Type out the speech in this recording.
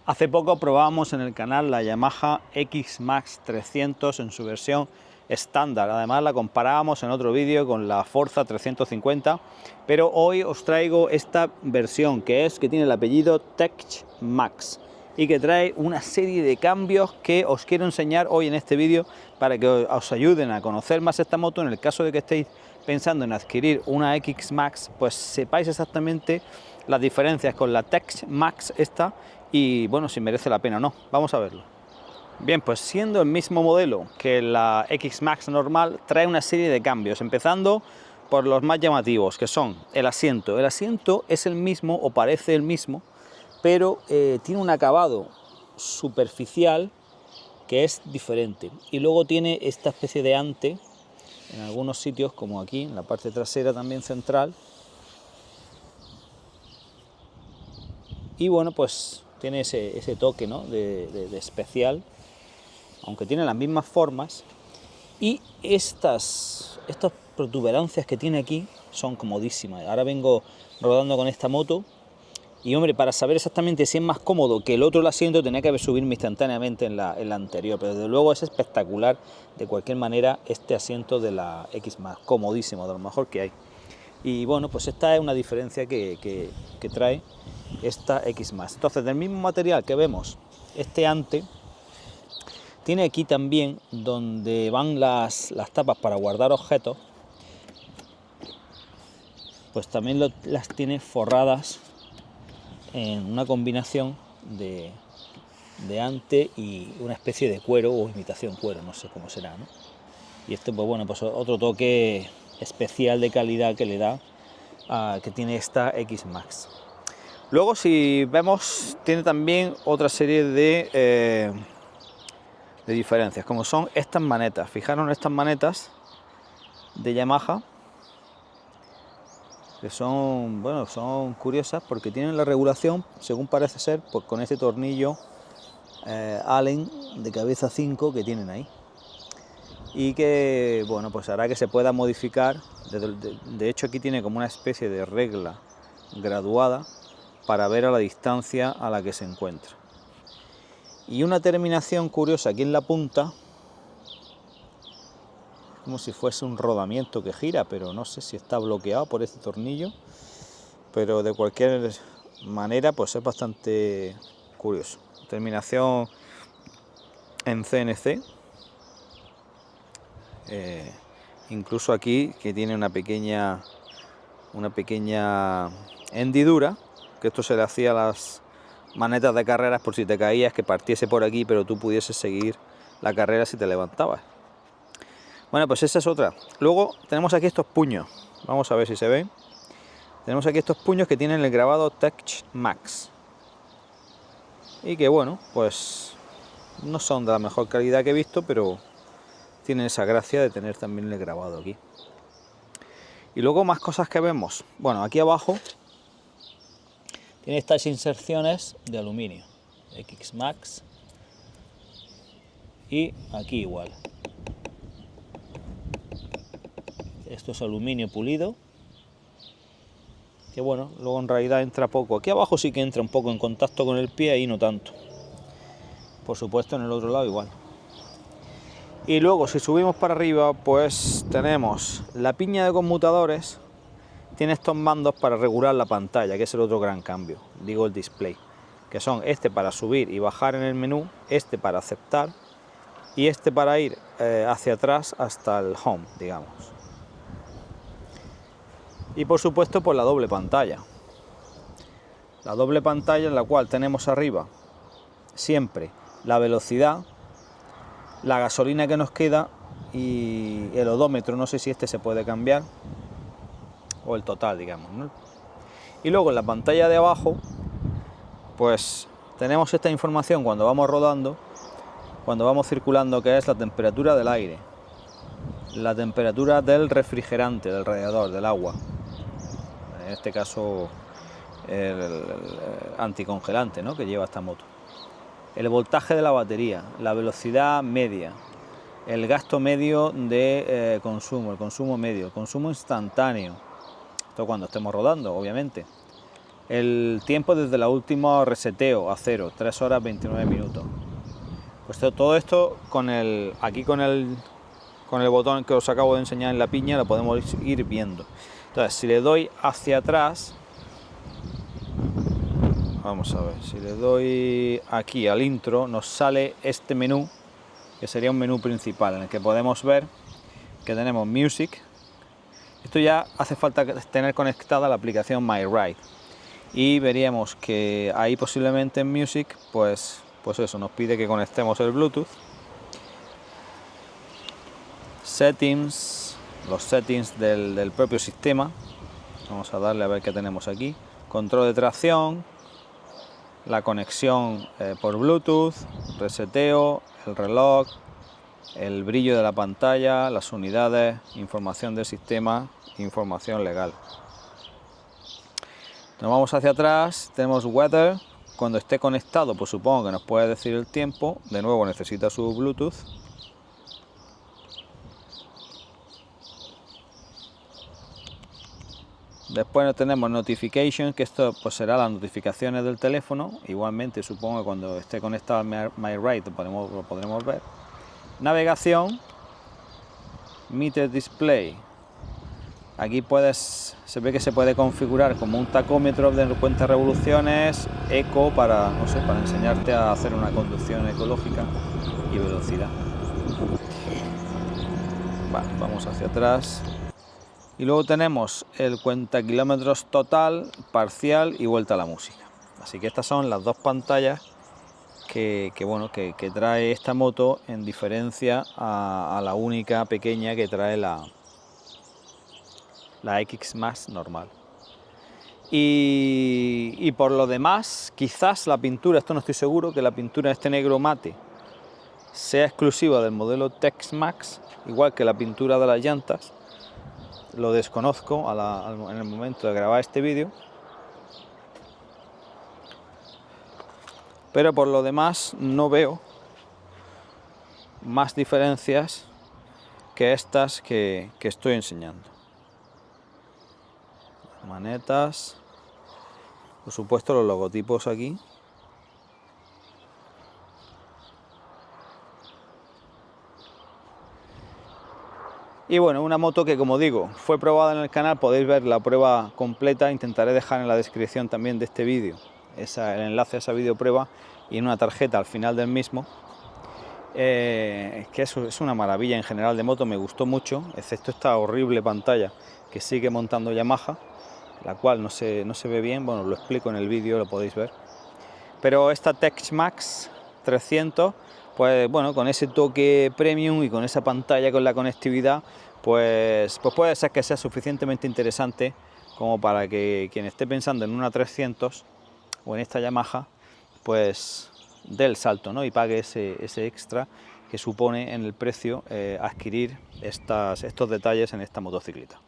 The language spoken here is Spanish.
Hace poco probábamos en el canal la Yamaha X-Max 300 en su versión estándar. Además la comparábamos en otro vídeo con la Forza 350, pero hoy os traigo esta versión que tiene el apellido Tech Max y que trae una serie de cambios que os quiero enseñar hoy en este vídeo para que os ayuden a conocer más esta moto. En el caso de que estéis pensando en adquirir una X-Max, pues sepáis exactamente las diferencias con la Tech Max esta y bueno, si merece la pena o no. Vamos a verlo. Bien, pues siendo el mismo modelo que la X-Max normal, trae una serie de cambios, empezando por los más llamativos, que son el asiento. El asiento es el mismo o parece el mismo, pero tiene un acabado superficial que es diferente. Y luego tiene esta especie de ante en algunos sitios, como aquí, en la parte trasera también central. Y bueno, pues tiene ese toque, ¿no? de especial, aunque tiene las mismas formas. Y estas protuberancias que tiene aquí son comodísimas. Ahora vengo rodando con esta moto y hombre, para saber exactamente si es más cómodo que el otro asiento tenía que subirme instantáneamente en la anterior, pero desde luego es espectacular de cualquier manera este asiento de la X-Max, comodísimo, de lo mejor que hay. Y bueno, pues esta es una diferencia que trae esta X-Max. Entonces, del mismo material que vemos este ante, tiene aquí también donde van las tapas para guardar objetos, pues también las tiene forradas en una combinación de ante y una especie de cuero o imitación cuero, no sé cómo será, ¿no? Y este, pues bueno, pues otro toque especial de calidad que le da que tiene esta X-Max. Luego, si vemos, tiene también otra serie de diferencias, como son estas manetas. Fijaros en estas manetas de Yamaha, que son, bueno, son curiosas porque tienen la regulación, según parece ser, pues con este tornillo Allen de cabeza 5 que tienen ahí. Y que, bueno, pues hará que se pueda modificar. De hecho, aquí tiene como una especie de regla graduada para ver a la distancia a la que se encuentra. Y una terminación curiosa aquí en la punta, como si fuese un rodamiento que gira, pero no sé si está bloqueado por este tornillo, pero de cualquier manera pues es bastante curioso. Terminación en CNC, incluso aquí que tiene una pequeña hendidura, que esto se le hacía a las manetas de carreras por si te caías, que partiese por aquí pero tú pudieses seguir la carrera si te levantabas. Bueno, pues esa es otra. Luego tenemos aquí estos puños, vamos a ver si se ven. Tenemos aquí estos puños que tienen el grabado Tech Max y que bueno, pues no son de la mejor calidad que he visto, pero tienen esa gracia de tener también el grabado aquí. Y luego más cosas que vemos. Bueno, aquí abajo tiene estas inserciones de aluminio X-Max y aquí igual. Esto es aluminio pulido, que bueno, luego en realidad entra poco. Aquí abajo sí que entra un poco en contacto con el pie, ahí no tanto. Por supuesto en el otro lado igual. Y luego si subimos para arriba, pues tenemos la piña de conmutadores. Tiene estos mandos para regular la pantalla, que es el otro gran cambio, digo el display, que son este para subir y bajar en el menú, este para aceptar y este para ir hacia atrás hasta el home, digamos. Y por supuesto pues la doble pantalla en la cual tenemos arriba siempre la velocidad, la gasolina que nos queda y el odómetro, no sé si este se puede cambiar, o el total, digamos, ¿no? Y luego en la pantalla de abajo pues tenemos esta información cuando vamos rodando, cuando vamos circulando, que es la temperatura del aire, la temperatura del refrigerante, del radiador, del agua, en este caso el anticongelante, ¿no?, que lleva esta moto, el voltaje de la batería, la velocidad media, el gasto medio de consumo, el consumo medio, el consumo instantáneo, esto cuando estemos rodando, obviamente, el tiempo desde el último reseteo a 0, 3 horas 29 minutos. Pues todo esto aquí con el botón que os acabo de enseñar en la piña lo podemos ir viendo. Entonces, si le doy hacia atrás, vamos a ver, si le doy aquí al intro, nos sale este menú, que sería un menú principal, en el que podemos ver que tenemos Music. Esto ya hace falta tener conectada la aplicación MyRide. Y veríamos que ahí posiblemente en Music, pues eso, nos pide que conectemos el Bluetooth. Settings, los settings del propio sistema. Vamos a darle a ver qué tenemos aquí. Control de tracción, la conexión por Bluetooth, reseteo, el reloj, el brillo de la pantalla, las unidades, información del sistema, información legal. Nos vamos hacia atrás, tenemos Weather. Cuando esté conectado, pues supongo que nos puede decir el tiempo. De nuevo necesita su Bluetooth. Después tenemos Notification, que esto pues será las notificaciones del teléfono. Igualmente supongo que cuando esté conectado al MyRide lo podremos ver. Navegación, Meter Display. Aquí se ve que se puede configurar como un tacómetro de cuenta revoluciones, eco para enseñarte a hacer una conducción ecológica y velocidad. Vale, vamos hacia atrás. Y luego tenemos el cuenta kilómetros total, parcial y vuelta a la música. Así que estas son las dos pantallas que trae esta moto, en diferencia a la única pequeña que trae la X Max normal. Y por lo demás, quizás la pintura, esto no estoy seguro, que la pintura este negro mate sea exclusiva del modelo Tex Max, igual que la pintura de las llantas. Lo desconozco en el momento de grabar este vídeo. Pero por lo demás no veo más diferencias que estas que estoy enseñando. Manetas, por supuesto los logotipos aquí. Y bueno, una moto que, como digo, fue probada en el canal. Podéis ver la prueba completa. Intentaré dejar en la descripción también de este vídeo el enlace a esa video prueba y en una tarjeta al final del mismo. Que eso es una maravilla en general de moto, me gustó mucho, excepto esta horrible pantalla que sigue montando Yamaha, la cual no se ve bien. Bueno, lo explico en el vídeo, lo podéis ver. Pero esta Tex Max 300, pues bueno, con ese toque premium y con esa pantalla con la conectividad, pues puede ser que sea suficientemente interesante como para que quien esté pensando en una 300 o en esta Yamaha, pues dé el salto, ¿no? Y pague ese extra que supone en el precio adquirir estos detalles en esta motocicleta.